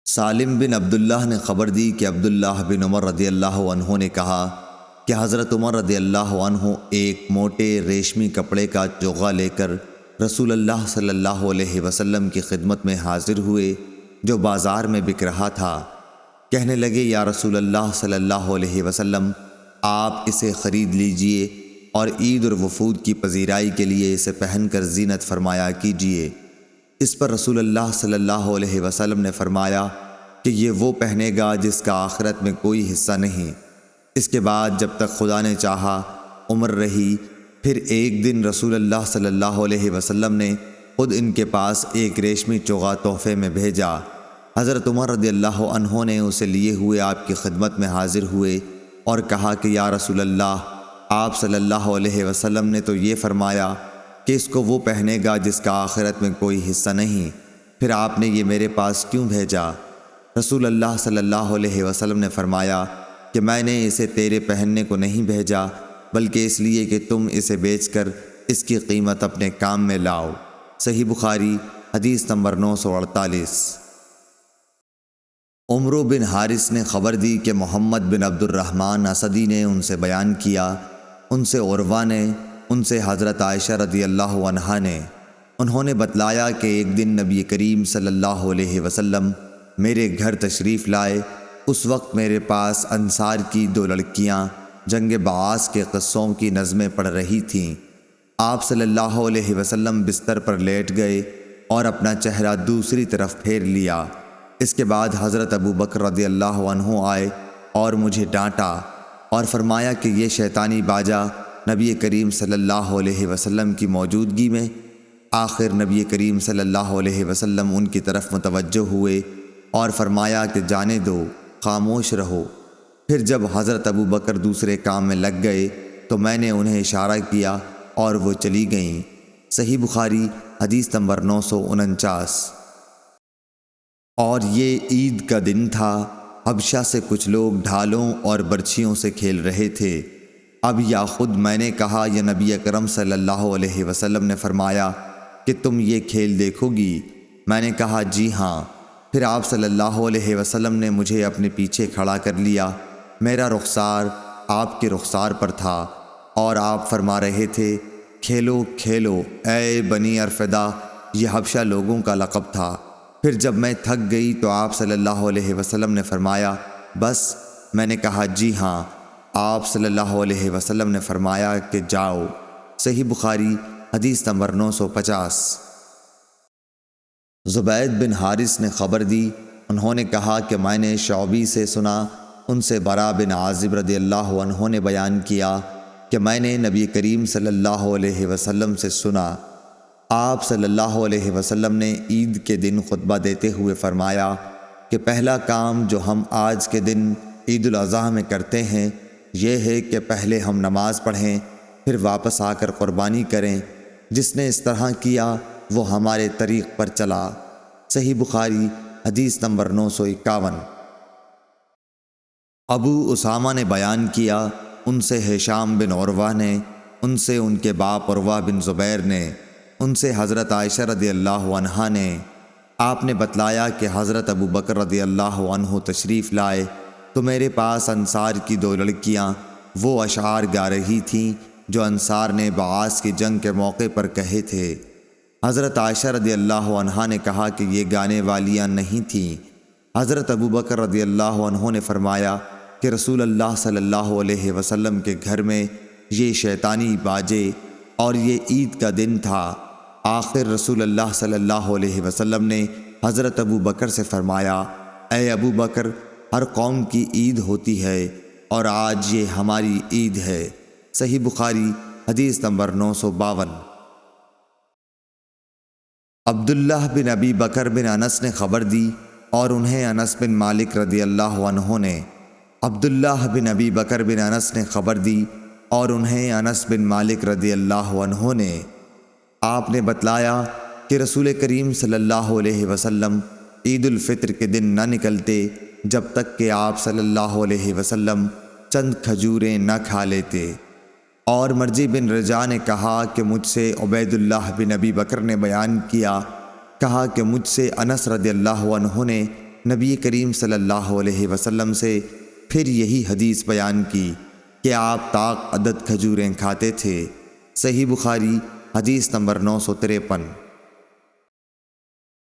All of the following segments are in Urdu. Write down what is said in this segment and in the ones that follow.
سالم بن عبداللہ نے خبر دی کہ عبداللہ بن عمر رضی اللہ عنہ نے کہا کہ حضرت عمر رضی اللہ عنہ ایک موٹے ریشمی کپڑے کا چوغا لے کر رسول اللہ صلی اللہ علیہ وسلم کی خدمت میں حاضر ہوئے جو بازار میں بک رہا تھا۔ کہنے لگے، یا رسول اللہ صلی اللہ علیہ وسلم، آپ اسے خرید لیجئے اور عید اور وفود کی پذیرائی کے لیے اسے پہن کر زینت فرمایا کیجئے۔ اس پر رسول اللہ صلی اللہ علیہ وسلم نے فرمایا کہ یہ وہ پہنے گا جس کا آخرت میں کوئی حصہ نہیں۔ اس کے بعد جب تک خدا نے چاہا عمر رہی۔ پھر ایک دن رسول اللہ صلی اللہ علیہ وسلم نے خود ان کے پاس ایک ریشمی چوغا تحفے میں بھیجا۔ حضرت عمر رضی اللہ عنہ نے اسے لیے ہوئے آپ کی خدمت میں حاضر ہوئے اور کہا کہ یا رسول اللہ، آپ صلی اللہ علیہ وسلم نے تو یہ فرمایا کہ اس کو وہ پہنے گا جس کا آخرت میں کوئی حصہ نہیں، پھر آپ نے یہ میرے پاس کیوں بھیجا؟ رسول اللہ صلی اللہ علیہ وسلم نے فرمایا کہ میں نے اسے تیرے پہننے کو نہیں بھیجا، بلکہ اس لیے کہ تم اسے بیچ کر اس کی قیمت اپنے کام میں لاؤ۔ صحیح بخاری حدیث نمبر 948۔ عمرو بن حارث نے خبر دی کہ محمد بن عبد الرحمن اسدی نے ان سے بیان کیا، ان سے عروہ نے، ان سے حضرت عائشہ رضی اللہ عنہا نے، انہوں نے بتلایا کہ ایک دن نبی کریم صلی اللہ علیہ وسلم میرے گھر تشریف لائے۔ اس وقت میرے پاس انصار کی 2 لڑکیاں جنگ بعاث کے قصوں کی نظمیں پڑھ رہی تھیں۔ آپ صلی اللہ علیہ وسلم بستر پر لیٹ گئے اور اپنا چہرہ دوسری طرف پھیر لیا۔ اس کے بعد حضرت ابو بکر رضی اللہ عنہ آئے اور مجھے ڈانٹا اور فرمایا کہ یہ شیطانی باجا نبی کریم صلی اللہ علیہ وسلم کی موجودگی میں۔ آخر نبی کریم صلی اللہ علیہ وسلم ان کی طرف متوجہ ہوئے اور فرمایا کہ جانے دو، خاموش رہو۔ پھر جب حضرت ابو بکر دوسرے کام میں لگ گئے تو میں نے انہیں اشارہ کیا اور وہ چلی گئیں۔ صحیح بخاری حدیث نمبر 949۔ اور یہ عید کا دن تھا۔ حبشہ سے کچھ لوگ ڈھالوں اور برچھیوں سے کھیل رہے تھے۔ اب یا خود میں نے کہا یا نبی اکرم صلی اللہ علیہ وسلم نے فرمایا کہ تم یہ کھیل دیکھو گی؟ میں نے کہا جی ہاں۔ پھر آپ صلی اللہ علیہ وسلم نے مجھے اپنے پیچھے کھڑا کر لیا۔ میرا رخسار آپ کے رخسار پر تھا اور آپ فرما رہے تھے، کھیلو کھیلو اے بنی ارفدہ۔ یہ حبشہ لوگوں کا لقب تھا۔ پھر جب میں تھک گئی تو آپ صلی اللہ علیہ وسلم نے فرمایا بس؟ میں نے کہا جی ہاں۔ آپ صلی اللہ علیہ وسلم نے فرمایا کہ جاؤ۔ صحیح بخاری حدیث نمبر 950۔ زبید بن حارث نے خبر دی، انہوں نے کہا کہ میں نے شعبی سے سنا، ان سے برا بن عازب رضی اللہ عنہ نے بیان کیا کہ میں نے نبی کریم صلی اللہ علیہ وسلم سے سنا، آپ صلی اللہ علیہ وسلم نے عید کے دن خطبہ دیتے ہوئے فرمایا کہ پہلا کام جو ہم آج کے دن عید الاضحیٰ میں کرتے ہیں یہ ہے کہ پہلے ہم نماز پڑھیں، پھر واپس آ کر قربانی کریں۔ جس نے اس طرح کیا وہ ہمارے طریق پر چلا۔ صحیح بخاری حدیث نمبر 951۔ ابو اسامہ نے بیان کیا، ان سے ہشام بن عروہ نے، ان سے ان کے باپ عروہ بن زبیر نے، ان سے حضرت عائشہ رضی اللہ عنہا نے، آپ نے بتلایا کہ حضرت ابو بکر رضی اللہ عنہ تشریف لائے تو میرے پاس انصار کی 2 لڑکیاں وہ اشعار گا رہی تھیں جو انصار نے بعاث کی جنگ کے موقع پر کہے تھے۔ حضرت عائشہ رضی اللہ عنہا نے کہا کہ یہ گانے والیاں نہیں تھیں۔ حضرت ابو بکر رضی اللہ عنہ نے فرمایا کہ رسول اللہ صلی اللہ علیہ وسلم کے گھر میں یہ شیطانی باجے اور یہ عید کا دن تھا۔ آخر رسول اللہ صلی اللہ علیہ وسلم نے حضرت ابو بکر سے فرمایا، اے ابو بکر، ہر قوم کی عید ہوتی ہے اور آج یہ ہماری عید ہے۔ صحیح بخاری حدیث نمبر 952۔ عبداللہ بن ابی بکر بن انس نے خبر دی اور انہیں انس بن مالک رضی اللہ عنہ نے، عبداللہ بن ابی بکر بن انس نے خبر دی اور انہیں انس بن مالک رضی اللہ عنہ نے، آپ نے بتلایا کہ رسول کریم صلی اللہ علیہ وسلم عید الفطر کے دن نہ نکلتے جب تک کہ آپ صلی اللہ علیہ وسلم چند کھجوریں نہ کھا لیتے۔ اور مرجی بن رجا نے کہا کہ مجھ سے عبید اللہ بن ابی بکر نے بیان کیا، کہا کہ مجھ سے انس رضی اللہ عنہ نے نبی کریم صلی اللہ علیہ وسلم سے پھر یہی حدیث بیان کی کہ آپ طاق عدد کھجوریں کھاتے تھے۔ صحیح بخاری حدیث نمبر 953۔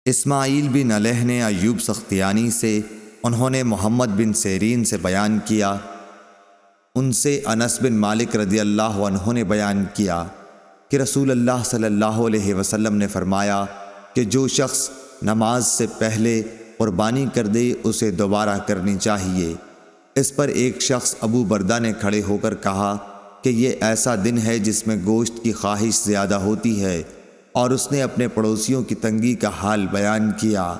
اسماعیل بن علیہ نے ایوب سختیانی سے، انہوں نے محمد بن سیرین سے بیان کیا، ان سے انس بن مالک رضی اللہ عنہ نے بیان کیا کہ رسول اللہ صلی اللہ علیہ وسلم نے فرمایا کہ جو شخص نماز سے پہلے قربانی کر دے اسے دوبارہ کرنی چاہیے۔ اس پر ایک شخص ابو بردہ نے کھڑے ہو کر کہا کہ یہ ایسا دن ہے جس میں گوشت کی خواہش زیادہ ہوتی ہے، اور اس نے اپنے پڑوسیوں کی تنگی کا حال بیان کیا۔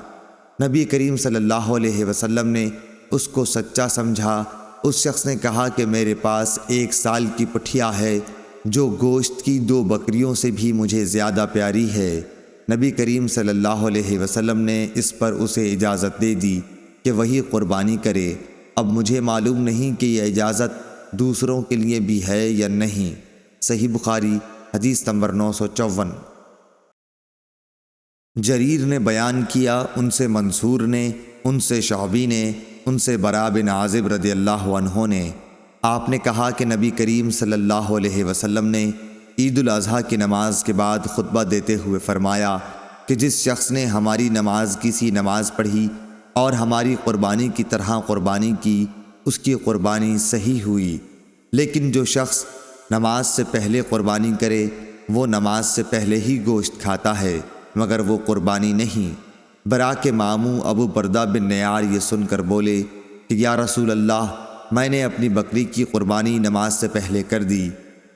نبی کریم صلی اللہ علیہ وسلم نے اس کو سچا سمجھا۔ اس شخص نے کہا کہ میرے پاس 1 سال کی پٹھیا ہے جو گوشت کی 2 بکریوں سے بھی مجھے زیادہ پیاری ہے۔ نبی کریم صلی اللہ علیہ وسلم نے اس پر اسے اجازت دے دی کہ وہی قربانی کرے۔ اب مجھے معلوم نہیں کہ یہ اجازت دوسروں کے لیے بھی ہے یا نہیں۔ صحیح بخاری حدیث نمبر 954۔ جریر نے بیان کیا، ان سے منصور نے، ان سے شعبی نے، ان سے براء بن عازب رضی اللہ عنہ نے، آپ نے کہا کہ نبی کریم صلی اللہ علیہ وسلم نے عید الاضحیٰ کی نماز کے بعد خطبہ دیتے ہوئے فرمایا کہ جس شخص نے ہماری نماز کی سی نماز پڑھی اور ہماری قربانی کی طرح قربانی کی، اس کی قربانی صحیح ہوئی۔ لیکن جو شخص نماز سے پہلے قربانی کرے وہ نماز سے پہلے ہی گوشت کھاتا ہے، مگر وہ قربانی نہیں۔ براء کے ماموں ابو بردہ بن نیار یہ سن کر بولے کہ یا رسول اللہ، میں نے اپنی بکری کی قربانی نماز سے پہلے کر دی۔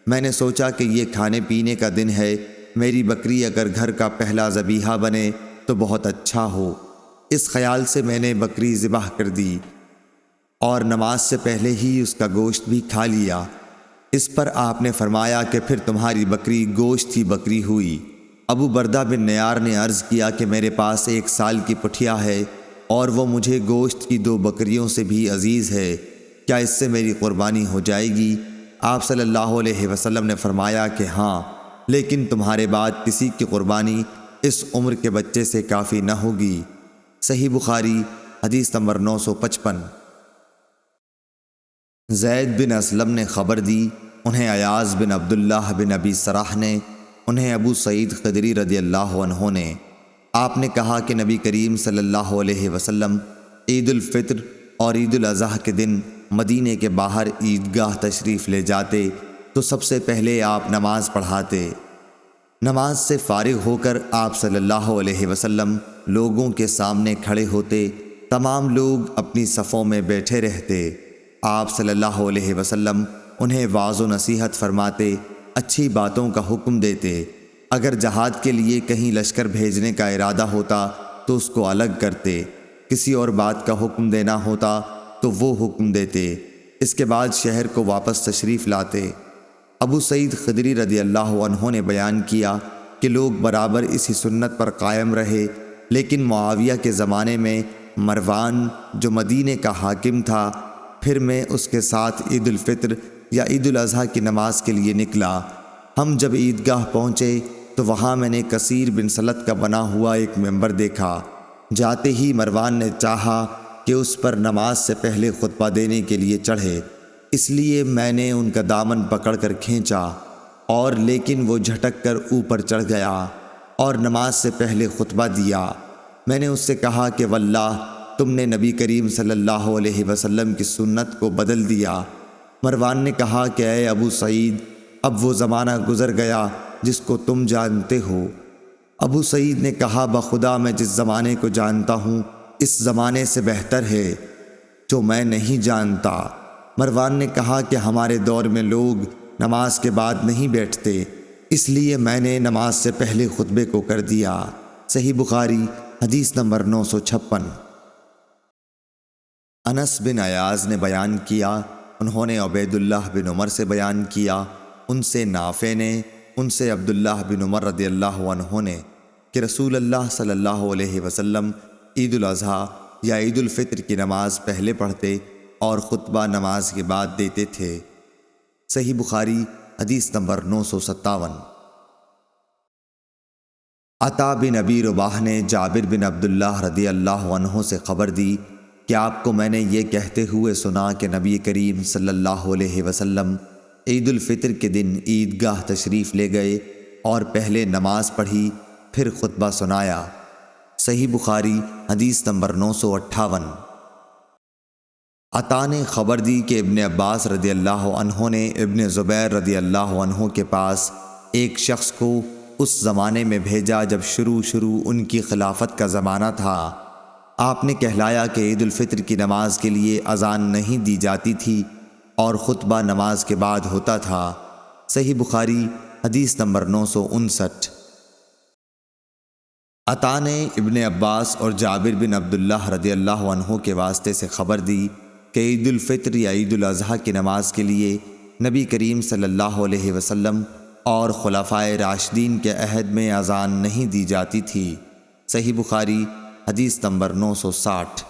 میں نے سوچا کہ یہ کھانے پینے کا دن ہے، میری بکری اگر گھر کا پہلا ذبیحہ بنے تو بہت اچھا ہو۔ اس خیال سے میں نے بکری ذبح کر دی اور نماز سے پہلے ہی اس کا گوشت بھی کھا لیا۔ اس پر آپ نے فرمایا کہ پھر تمہاری بکری گوشت کی بکری ہوئی۔ ابو بردہ بن نیار نے عرض کیا کہ میرے پاس 1 سال کی پٹھیا ہے اور وہ مجھے گوشت کی 2 بکریوں سے بھی عزیز ہے، کیا اس سے میری قربانی ہو جائے گی؟ آپ صلی اللہ علیہ وسلم نے فرمایا کہ ہاں، لیکن تمہارے بعد کسی کی قربانی اس عمر کے بچے سے کافی نہ ہوگی۔ صحیح بخاری حدیث نمبر 955۔ زید بن اسلم نے خبر دی، انہیں ایاز بن عبداللہ بن ابی سراح نے، انہیں ابو سعید خدری رضی اللہ عنہ نے، آپ نے کہا کہ نبی کریم صلی اللہ علیہ وسلم عید الفطر اور عید الاضحیٰ کے دن مدینے کے باہر عیدگاہ تشریف لے جاتے تو سب سے پہلے آپ نماز پڑھاتے۔ نماز سے فارغ ہو کر آپ صلی اللہ علیہ وسلم لوگوں کے سامنے کھڑے ہوتے، تمام لوگ اپنی صفوں میں بیٹھے رہتے۔ آپ صلی اللہ علیہ وسلم انہیں واعظ و نصیحت فرماتے، اچھی باتوں کا حکم دیتے۔ اگر جہاد کے لیے کہیں لشکر بھیجنے کا ارادہ ہوتا تو اس کو الگ کرتے، کسی اور بات کا حکم دینا ہوتا تو وہ حکم دیتے۔ اس کے بعد شہر کو واپس تشریف لاتے۔ ابو سعید خدری رضی اللہ عنہ نے بیان کیا کہ لوگ برابر اسی سنت پر قائم رہے، لیکن معاویہ کے زمانے میں مروان جو مدینے کا حاکم تھا، پھر میں اس کے ساتھ عید الفطر یا عید الاضحیٰ کی نماز کے لیے نکلا۔ ہم جب عیدگاہ پہنچے تو وہاں میں نے کثیر بن سلت کا بنا ہوا ایک ممبر دیکھا۔ جاتے ہی مروان نے چاہا کہ اس پر نماز سے پہلے خطبہ دینے کے لیے چڑھے، اس لیے میں نے ان کا دامن پکڑ کر کھینچا، اور لیکن وہ جھٹک کر اوپر چڑھ گیا اور نماز سے پہلے خطبہ دیا۔ میں نے اس سے کہا کہ واللہ تم نے نبی کریم صلی اللہ علیہ وسلم کی سنت کو بدل دیا۔ مروان نے کہا کہ اے ابو سعید، اب وہ زمانہ گزر گیا جس کو تم جانتے ہو۔ ابو سعید نے کہا بخدا میں جس زمانے کو جانتا ہوں اس زمانے سے بہتر ہے جو میں نہیں جانتا۔ مروان نے کہا کہ ہمارے دور میں لوگ نماز کے بعد نہیں بیٹھتے، اس لیے میں نے نماز سے پہلے خطبے کو کر دیا۔ صحیح بخاری حدیث نمبر 956۔ انس بن ایاز نے بیان کیا، انہوں نے عبید اللہ بن عمر سے بیان کیا، ان سے نافع نے، ان سے عبداللہ بن عمر رضی اللہ عنہ نے کہ رسول اللہ صلی اللہ علیہ وسلم عید الاضحیٰ یا عید الفطر کی نماز پہلے پڑھتے اور خطبہ نماز کے بعد دیتے تھے۔ صحیح بخاری حدیث نمبر 957۔ عطا بن ابی رباح نے جابر بن عبداللہ رضی اللہ عنہ سے خبر دی کہ آپ کو میں نے یہ کہتے ہوئے سنا کہ نبی کریم صلی اللہ علیہ وسلم عید الفطر کے دن عیدگاہ تشریف لے گئے اور پہلے نماز پڑھی، پھر خطبہ سنایا۔ صحیح بخاری حدیث نمبر 958۔ عطا نے خبر دی کہ ابن عباس رضی اللہ عنہ نے ابن زبیر رضی اللہ عنہ کے پاس ایک شخص کو اس زمانے میں بھیجا جب شروع ان کی خلافت کا زمانہ تھا۔ آپ نے کہلایا کہ عید الفطر کی نماز کے لیے اذان نہیں دی جاتی تھی اور خطبہ نماز کے بعد ہوتا تھا۔ صحیح بخاری حدیث نمبر 959۔ عطا نے ابن عباس اور جابر بن عبداللہ رضی اللہ عنہ کے واسطے سے خبر دی کہ عید الفطر یا عید الاضحیٰ کی نماز کے لیے نبی کریم صلی اللہ علیہ وسلم اور خلفائے راشدین کے عہد میں اذان نہیں دی جاتی تھی۔ صحیح بخاری حدیث نمبر 960۔